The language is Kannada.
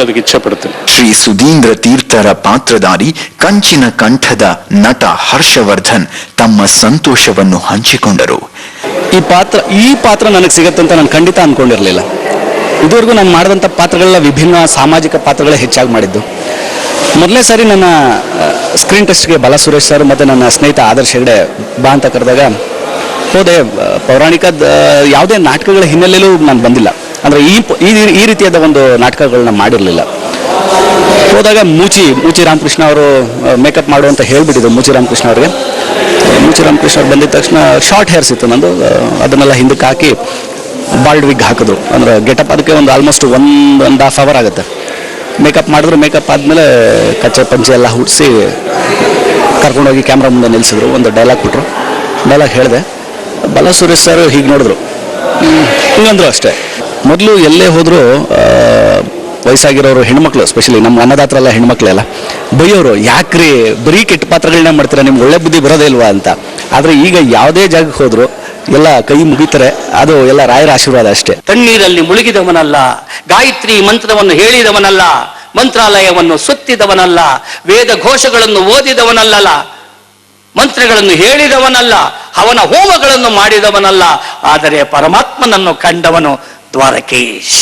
ಅದಕ್ಕೆ ಇಚ್ಛೆ ಪಡ್ತೇನೆ. ಶ್ರೀ ಸುಧೀಂದ್ರ ತೀರ್ಥರ ಪಾತ್ರಧಾರಿ ಕಂಚಿನ ಕಂಠದ ನಟ ಹರ್ಷವರ್ಧನ್ ತಮ್ಮ ಸಂತೋಷವನ್ನು ಹಂಚಿಕೊಂಡರು. ಈ ಪಾತ್ರ ನನಗೆ ಸಿಗತ್ತೆ ಅಂತ ನಾನು ಖಂಡಿತ ಅನ್ಕೊಂಡಿರಲಿಲ್ಲ. ಇದುವರೆಗೂ ನಾನು ಮಾಡಿದಂಥ ಪಾತ್ರಗಳೆಲ್ಲ ವಿಭಿನ್ನ ಸಾಮಾಜಿಕ ಪಾತ್ರಗಳೇ ಹೆಚ್ಚಾಗಿ ಮಾಡಿದ್ದು. ಮೊದಲನೇ ಸಾರಿ ನನ್ನ ಸ್ಕ್ರೀನ್ ಟೆಸ್ಟ್ಗೆ ಬಾಲ ಸುರೇಶ್ ಸರ್ ಮತ್ತು ನನ್ನ ಸ್ನೇಹಿತ ಆದರ್ಶ್ ಹೆಗಡೆ ಬಾ ಅಂತ ಕರೆದಾಗ ಹೋದೆ. ಪೌರಾಣಿಕ ಯಾವುದೇ ನಾಟಕಗಳ ಹಿನ್ನೆಲೆಯಲ್ಲೂ ನಾನು ಬಂದಿಲ್ಲ, ಅಂದರೆ ಈ ರೀತಿಯಾದ ಒಂದು ನಾಟಕಗಳನ್ನ ಮಾಡಿರಲಿಲ್ಲ. ಹೋದಾಗ ಮೂಚಿ ರಾಮಕೃಷ್ಣ ಅವರು ಮೇಕಪ್ ಮಾಡು ಅಂತ ಹೇಳಿಬಿಟ್ಟಿದ್ದು ಮೂಚಿ ರಾಮಕೃಷ್ಣ ಅವ್ರಿಗೆ. ಮೂಚಿ ರಾಮಕೃಷ್ಣ ಅವ್ರು ಬಂದಿದ್ದ ತಕ್ಷಣ ಶಾರ್ಟ್ ಹೇರ್ಸ್ ಇತ್ತು ನಂದು, ಅದನ್ನೆಲ್ಲ ಹಿಂದಕ್ಕೆ ಹಾಕಿ ಬಾಲ್ಡ್ ವಿಗ್ ಹಾಕಿದ್ರು. ಅಂದರೆ ಗೆಟಪ್ ಅದಕ್ಕೆ ಒಂದು ಆಲ್ಮೋಸ್ಟ್ 1.5 hour ಆಗುತ್ತೆ. ಮೇಕಪ್ ಮಾಡಿದ್ರು. ಮೇಕಪ್ ಆದಮೇಲೆ ಕಚ್ಚೆ ಪಂಚೆ ಎಲ್ಲ ಹುಟ್ಟಿಸಿ ಕರ್ಕೊಂಡೋಗಿ ಕ್ಯಾಮ್ರಾ ಮುಂದೆ ನಿಲ್ಲಿಸಿದ್ರು. ಒಂದು ಡೈಲಾಗ್ ಕೊಟ್ಟರು. ಡೈಲಾಗ್ ಹೇಳಿದೆ. ಬಾಲ ಸುರೇಶ್ ಸರ್ ಹೀಗೆ ನೋಡಿದ್ರು, ಹಿಂಗಂದ್ರು ಅಷ್ಟೇ. ಮೊದಲು ಎಲ್ಲೇ ಹೋದರೂ ವಯಸ್ಸಾಗಿರೋರು ಹೆಣ್ಮಕ್ಳು, ಸ್ಪೆಷಲಿ ನಮ್ಮ ಅನ್ನದಾತ್ರೆಲ್ಲ ಹೆಣ್ಮಕ್ಳೆಲ್ಲ ಬೈಯೋರು, ಯಾಕ್ರಿ ಬರೀ ಕೆಟ್ಟ ಪಾತ್ರಗಳನ್ನ ಮಾಡ್ತೀರಾ, ನಿಮ್ಗೆ ಒಳ್ಳೆ ಬುದ್ಧಿ ಬರೋದೇ ಇಲ್ವಾ ಅಂತ. ಆದರೆ ಈಗ ಯಾವುದೇ ಜಾಗಕ್ಕೆ ಹೋದ್ರು ಎಲ್ಲ ಕೈ ಮುಗಿತಾರೆ. ಅದು ಎಲ್ಲ ರಾಯರ ಆಶೀರ್ವಾದ ಅಷ್ಟೇ. ತಣ್ಣೀರಲ್ಲಿ ಮುಳುಗಿದವನಲ್ಲ, ಗಾಯತ್ರಿ ಮಂತ್ರವನ್ನು ಹೇಳಿದವನಲ್ಲ, ಮಂತ್ರಾಲಯವನ್ನು ಸುತ್ತಿದವನಲ್ಲ, ವೇದ ಘೋಷಗಳನ್ನು ಓದಿದವನಲ್ಲ, ಮಂತ್ರಗಳನ್ನು ಹೇಳಿದವನಲ್ಲ, ಅವನ ಹೋಮಗಳನ್ನು ಮಾಡಿದವನಲ್ಲ, ಆದರೆ ಪರಮಾತ್ಮನನ್ನು ಕಂಡವನು ದ್ವಾರಕೇಶ್.